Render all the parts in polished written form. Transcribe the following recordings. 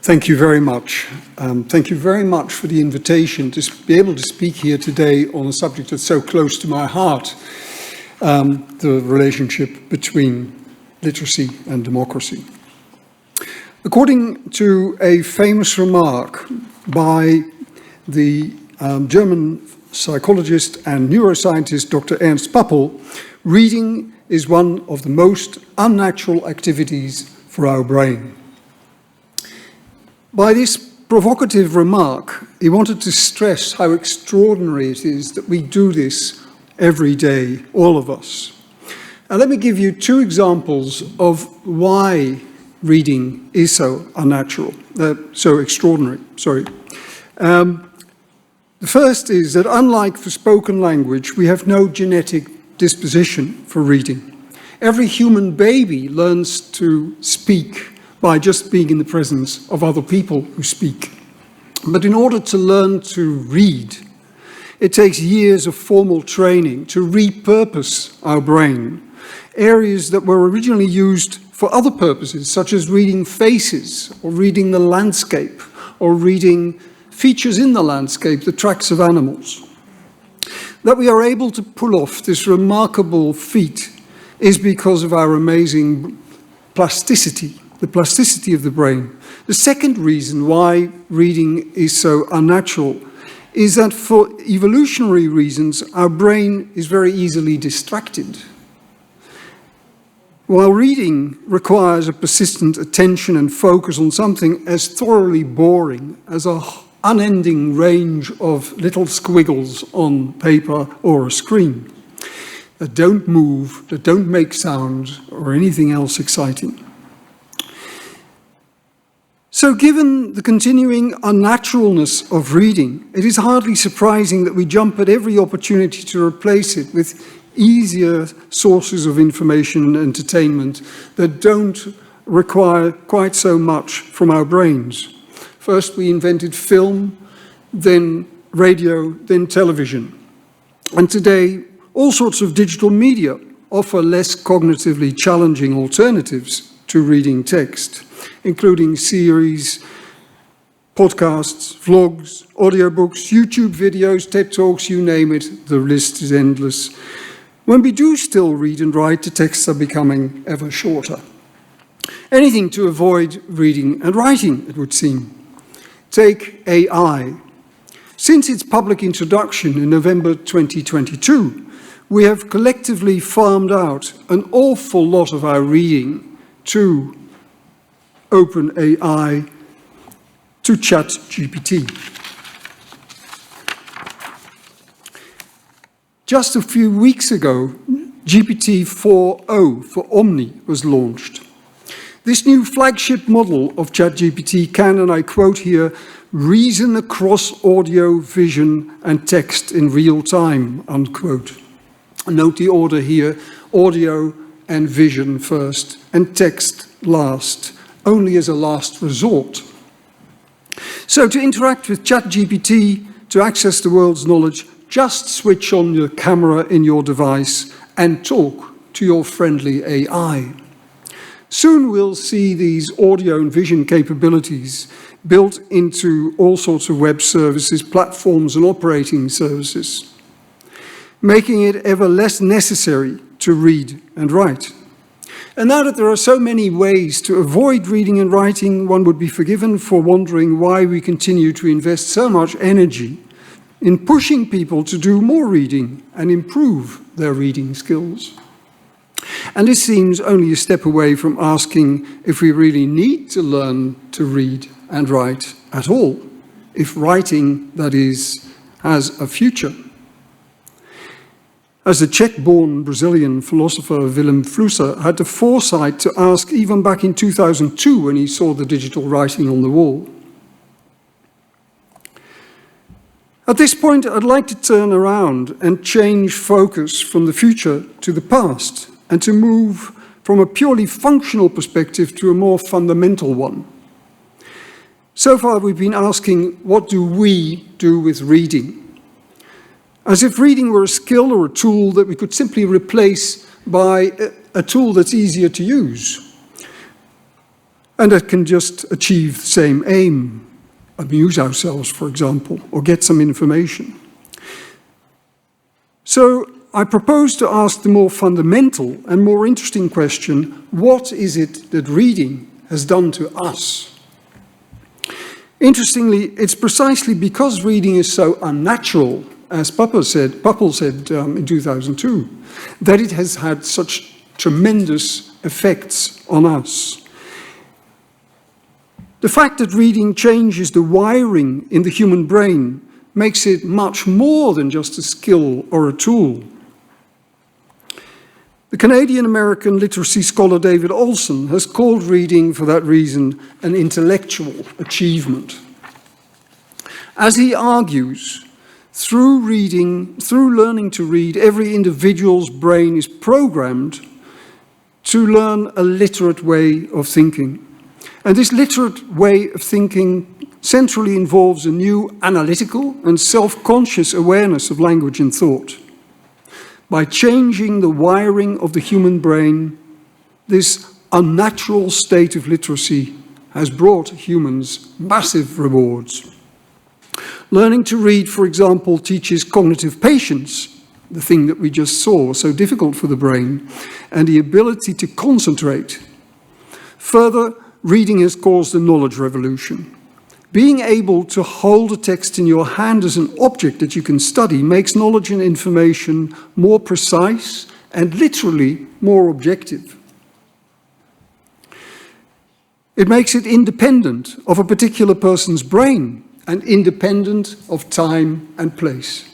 Thank you very much. Thank you very much for the invitation to be able to speak here today on a subject that's so close to my heart, the relationship between literacy and democracy. According to a famous remark by the German psychologist and neuroscientist Dr. Ernst Pappel, reading is one of the most unnatural activities for our brain. By this provocative remark, he wanted to stress how extraordinary it is that we do this every day, all of us. And let me give you two examples of why reading is so unnatural, so extraordinary, sorry. The first is that unlike for spoken language, we have no genetic disposition for reading. Every human baby learns to speak by just being in the presence of other people who speak. But in order to learn to read, it takes years of formal training to repurpose our brain. Areas that were originally used for other purposes, such as reading faces, or reading the landscape, or reading features in the landscape, the tracks of animals. That we are able to pull off this remarkable feat is because of our amazing plasticity, the plasticity of the brain. The second reason why reading is so unnatural is that for evolutionary reasons, our brain is very easily distracted. While reading requires a persistent attention and focus on something as thoroughly boring as an unending range of little squiggles on paper or a screen that don't move, that don't make sound, or anything else exciting. So given the continuing unnaturalness of reading, it is hardly surprising that we jump at every opportunity to replace it with easier sources of information and entertainment that don't require quite so much from our brains. First we invented film, then radio, then television. And today, all sorts of digital media offer less cognitively challenging alternatives to reading text, including series, podcasts, vlogs, audiobooks, YouTube videos, TED Talks, you name it, the list is endless. When we do still read and write, the texts are becoming ever shorter. Anything to avoid reading and writing, it would seem. Take AI. Since its public introduction in November 2022, we have collectively farmed out an awful lot of our reading to OpenAI, to ChatGPT. Just a few weeks ago, GPT-4o for Omni was launched. This new flagship model of ChatGPT can, and I quote here, reason across audio, vision, and text in real time, unquote. Note the order here, audio and vision first, and text last, only as a last resort. So to interact with ChatGPT, to access the world's knowledge, just switch on your camera in your device and talk to your friendly AI. Soon we'll see these audio and vision capabilities built into all sorts of web services, platforms, and operating services, making it ever less necessary to read and write. And now that there are so many ways to avoid reading and writing, one would be forgiven for wondering why we continue to invest so much energy in pushing people to do more reading and improve their reading skills. And this seems only a step away from asking if we really need to learn to read and write at all, if writing, that is, has a future. As the Czech-born Brazilian philosopher Willem Flusser had the foresight to ask even back in 2002 when he saw the digital writing on the wall. At this point, I'd like to turn around and change focus from the future to the past and to move from a purely functional perspective to a more fundamental one. So far, we've been asking, what do we do with reading? As if reading were a skill or a tool that we could simply replace by a tool that's easier to use. and that can just achieve the same aim, amuse ourselves, for example, or get some information. So I propose to ask the more fundamental and more interesting question, what is it that reading has done to us? Interestingly, it's precisely because reading is so unnatural, as Puppel said in 2002, that it has had such tremendous effects on us. The fact that reading changes the wiring in the human brain makes it much more than just a skill or a tool. The Canadian-American literacy scholar David Olson has called reading, for that reason, an intellectual achievement. As he argues, through learning to read, every individual's brain is programmed to learn a literate way of thinking. And this literate way of thinking centrally involves a new analytical and self-conscious awareness of language and thought. By changing the wiring of the human brain, this unnatural state of literacy has brought humans massive rewards. Learning to read, for example, teaches cognitive patience, the thing that we just saw, so difficult for the brain, and the ability to concentrate. Further, reading has caused a knowledge revolution. Being able to hold a text in your hand as an object that you can study makes knowledge and information more precise and literally more objective. It makes it independent of a particular person's brain and independent of time and place.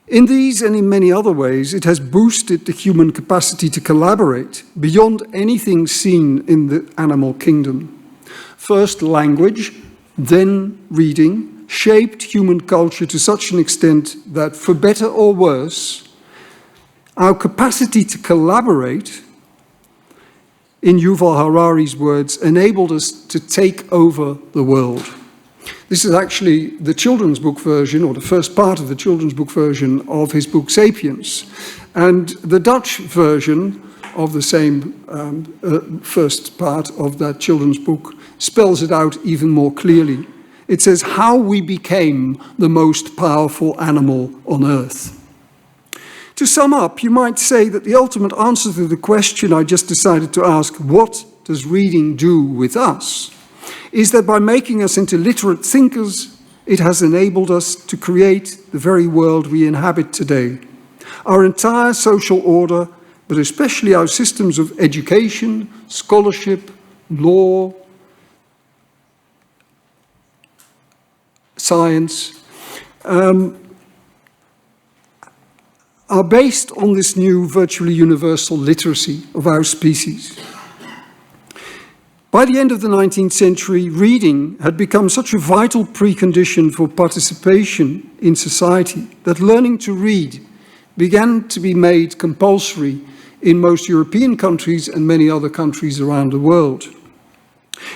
In these and in many other ways, it has boosted the human capacity to collaborate beyond anything seen in the animal kingdom. First language, then reading, shaped human culture to such an extent that, for better or worse, our capacity to collaborate, in Yuval Harari's words, enabled us to take over the world. This is actually the children's book version, or the first part of the children's book version of his book Sapiens. And the Dutch version of the same first part of that children's book spells it out even more clearly. It says how we became the most powerful animal on earth. To sum up, you might say that the ultimate answer to the question I just decided to ask, what does reading do with us, is that by making us into literate thinkers, it has enabled us to create the very world we inhabit today. Our entire social order, but especially our systems of education, scholarship, law, science, are based on this new virtually universal literacy of our species. By the end of the 19th century, reading had become such a vital precondition for participation in society that learning to read began to be made compulsory in most European countries and many other countries around the world.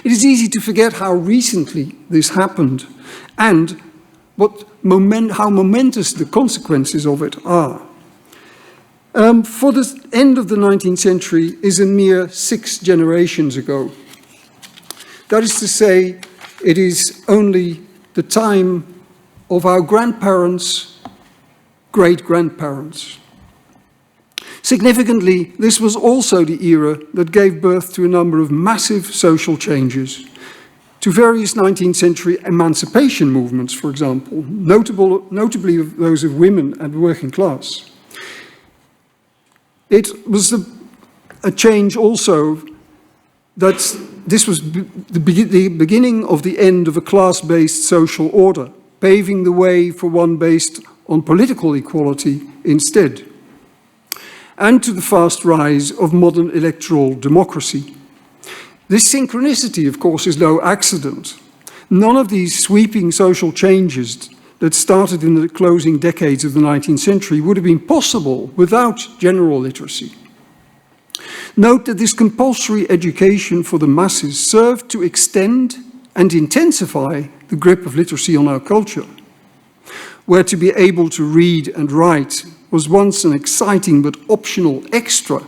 It is easy to forget how recently this happened and how momentous the consequences of it are. For the end of the 19th century is a mere 6 generations ago. That is to say, it is only the time of our grandparents, great-grandparents. Significantly, this was also the era that gave birth to a number of massive social changes, to various 19th century emancipation movements, for example, notably those of women and working class. It was a change also that this was the beginning of the end of a class-based social order, paving the way for one based on political equality instead, and to the fast rise of modern electoral democracy. This synchronicity, of course, is no accident. None of these sweeping social changes that started in the closing decades of the 19th century would have been possible without general literacy. Note that this compulsory education for the masses served to extend and intensify the grip of literacy on our culture, where to be able to read and write was once an exciting but optional extra.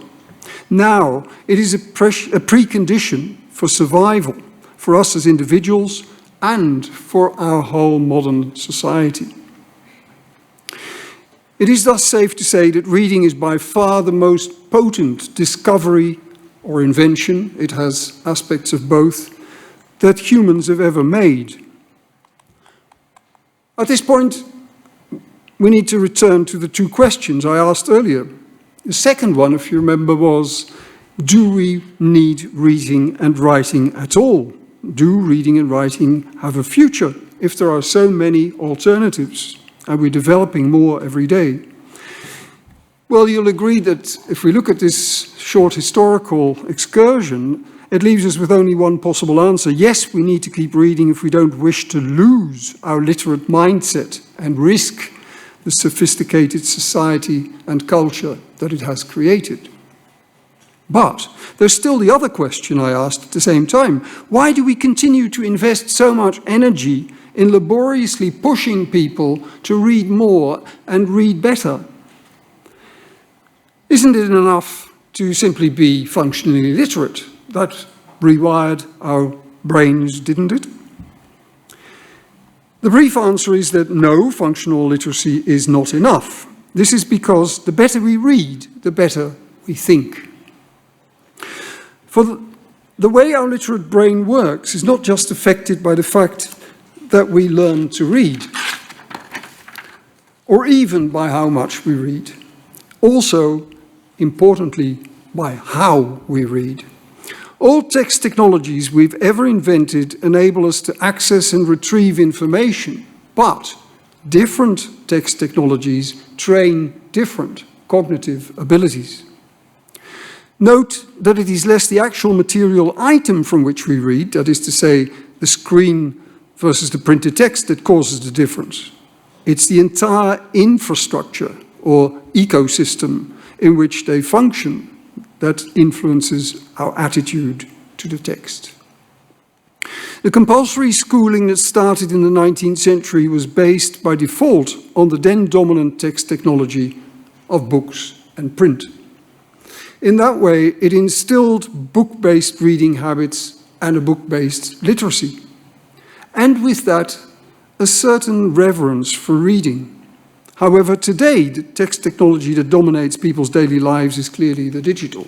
Now, it is a precondition for survival, for us as individuals and for our whole modern society. It is thus safe to say that reading is by far the most potent discovery or invention, it has aspects of both, that humans have ever made. At this point, we need to return to the two questions I asked earlier. The second one, if you remember, was, do we need reading and writing at all? Do reading and writing have a future if there are so many alternatives and we're developing more every day? Well, you'll agree that if we look at this short historical excursion, it leaves us with only one possible answer. Yes, we need to keep reading if we don't wish to lose our literate mindset and risk the sophisticated society and culture that it has created. But there's still the other question I asked at the same time. Why do we continue to invest so much energy in laboriously pushing people to read more and read better? Isn't it enough to simply be functionally literate? That rewired our brains, didn't it? The brief answer is that no, functional literacy is not enough. This is because the better we read, the better we think. For the way our literate brain works is not just affected by the fact that we learn to read, or even by how much we read. Also, importantly, by how we read. All text technologies we've ever invented enable us to access and retrieve information, but different text technologies train different cognitive abilities. Note that it is less the actual material item from which we read, that is to say, the screen versus the printed text, that causes the difference. It's the entire infrastructure or ecosystem in which they function that influences our attitude to the text. The compulsory schooling that started in the 19th century was based by default on the then dominant text technology of books and print. In that way, it instilled book-based reading habits and a book-based literacy. And with that, a certain reverence for reading. However, today, the text technology that dominates people's daily lives is clearly the digital.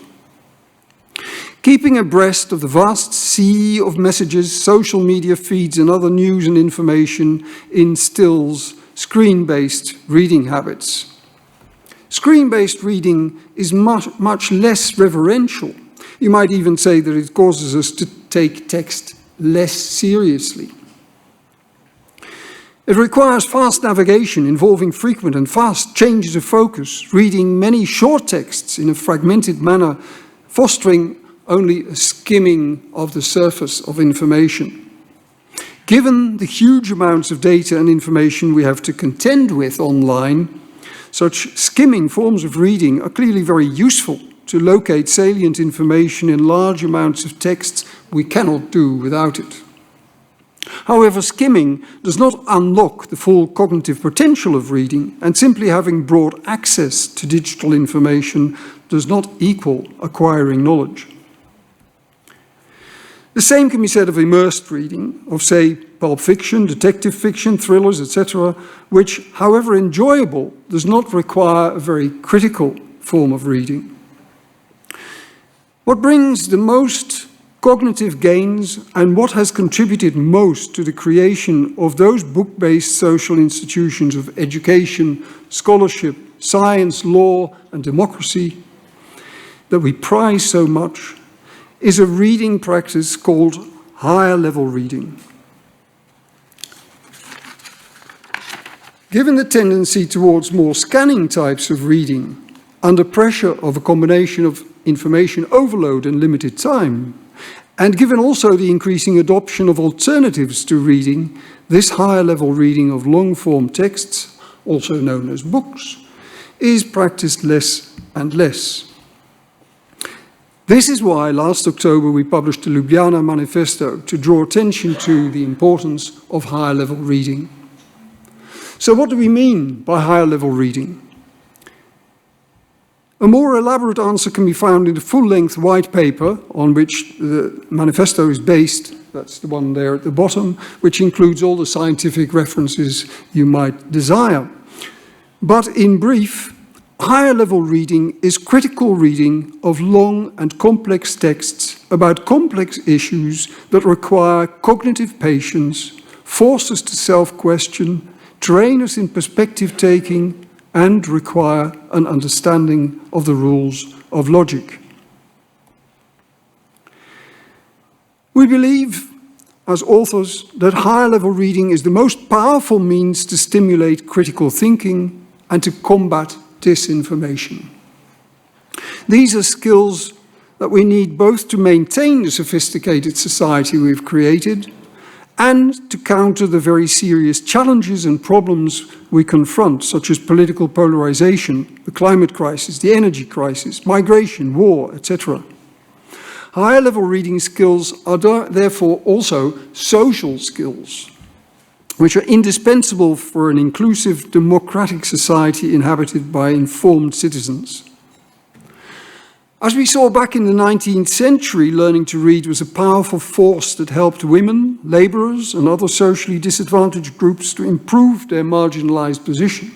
Keeping abreast of the vast sea of messages, social media feeds, and other news and information instills screen-based reading habits. Screen-based reading is much less reverential. You might even say that it causes us to take text less seriously. It requires fast navigation involving frequent and fast changes of focus, reading many short texts in a fragmented manner, fostering only a skimming of the surface of information. Given the huge amounts of data and information we have to contend with online, such skimming forms of reading are clearly very useful to locate salient information in large amounts of text we cannot do without it. However, skimming does not unlock the full cognitive potential of reading, and simply having broad access to digital information does not equal acquiring knowledge. The same can be said of immersed reading, of, say, pulp fiction, detective fiction, thrillers, etc., which, however enjoyable, does not require a very critical form of reading. What brings the most cognitive gains and what has contributed most to the creation of those book-based social institutions of education, scholarship, science, law, and democracy that we prize so much is a reading practice called higher level reading. Given the tendency towards more scanning types of reading, under pressure of a combination of information overload and limited time, and given also the increasing adoption of alternatives to reading, this higher level reading of long-form texts, also known as books, is practiced less and less. This is why last October we published the Ljubljana Manifesto to draw attention to the importance of higher level reading. So what do we mean by higher level reading? A more elaborate answer can be found in the full-length white paper on which the manifesto is based. That's the one there at the bottom, which includes all the scientific references you might desire. But in brief, higher level reading is critical reading of long and complex texts about complex issues that require cognitive patience, force us to self-question, train us in perspective taking, and require an understanding of the rules of logic. We believe, as authors, that higher level reading is the most powerful means to stimulate critical thinking and to combat disinformation. These are skills that we need both to maintain the sophisticated society we've created and to counter the very serious challenges and problems we confront, such as political polarization, the climate crisis, the energy crisis, migration, war, etc. Higher level reading skills are therefore also social skills, which are indispensable for an inclusive, democratic society inhabited by informed citizens. As we saw back in the 19th century, learning to read was a powerful force that helped women, laborers, and other socially disadvantaged groups to improve their marginalized position.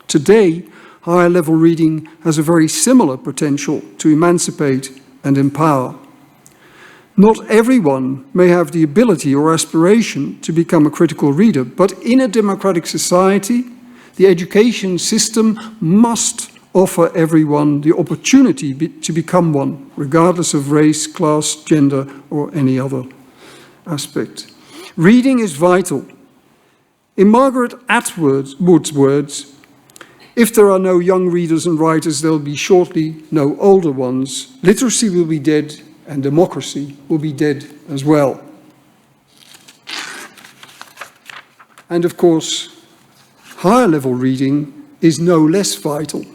Today, higher level reading has a very similar potential to emancipate and empower. Not everyone may have the ability or aspiration to become a critical reader, but in a democratic society, the education system must offer everyone the opportunity to become one, regardless of race, class, gender, or any other aspect. Reading is vital. In Margaret Atwood's words, if there are no young readers and writers, there will be shortly no older ones. Literacy will be dead, and democracy will be dead as well. And of course, higher level reading is no less vital.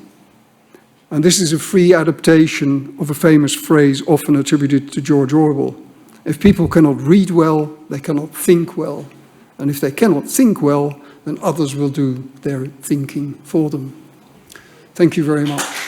And this is a free adaptation of a famous phrase often attributed to George Orwell. If people cannot read well, they cannot think well. And if they cannot think well, then others will do their thinking for them. Thank you very much.